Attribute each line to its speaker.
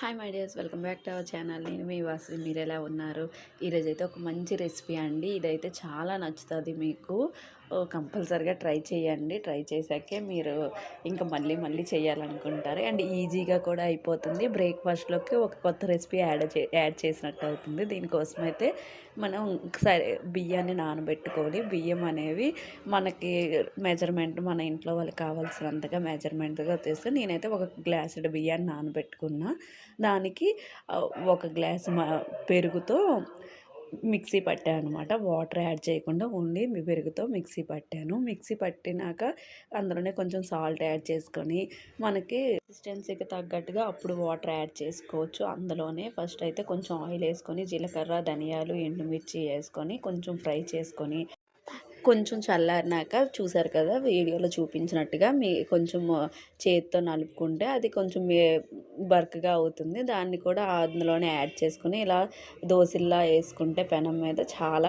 Speaker 1: Hi my dears, welcome back to our channel. నేను మీ వాసు. మీరు ఎలా ఉన్నారు? ఈరోజైతే ఒక మంచి రెసిపీ అండి. ఇదైతే చాలా నచ్చుతుంది మీకు. కంపల్సరిగా ట్రై చేయండి. ట్రై చేశాకే మీరు ఇంకా మళ్ళీ మళ్ళీ చేయాలనుకుంటారు. అండ్ ఈజీగా కూడా అయిపోతుంది. బ్రేక్ఫాస్ట్లోకి ఒక కొత్త రెసిపీ యాడ్ చేసినట్టు అవుతుంది. దీనికోసమైతే మనం సరే బియ్యాన్ని నానబెట్టుకోవాలి. బియ్యం అనేవి మనకి మెజర్మెంట్, మన ఇంట్లో వాళ్ళకి కావాల్సినంతగా మెజర్మెంట్గా వచ్చేస్తే నేనైతే ఒక గ్లాసుడు బియ్యాన్ని నానబెట్టుకున్నా. దానికి ఒక గ్లాసు పెరుగుతో మిక్సీ పట్టాను అనమాట. వాటర్ యాడ్ చేయకుండా ఓన్లీ పెరుగుతో మిక్సీ పట్టాను. మిక్సీ పట్టినాక అందులోనే కొంచెం సాల్ట్ యాడ్ చేసుకొని మనకి కన్సిస్టెన్సీకి తగ్గట్టుగా అప్పుడు వాటర్ యాడ్ చేసుకోవచ్చు. అందులోనే ఫస్ట్ అయితే కొంచెం ఆయిల్ వేసుకొని జీలకర్ర, ధనియాలు, ఎండుమిర్చి వేసుకొని కొంచెం ఫ్రై చేసుకొని కొంచెం చల్లారినాక చూసారు కదా వీడియోలో చూపించినట్టుగా కొంచెం చేతితో నలుపుకుంటే అది కొంచెం బరకగా అవుతుంది. దాన్ని కూడా అందులోనే యాడ్ చేసుకుని ఇలా దోశల్లా వేసుకుంటే పెనం మీద చాలా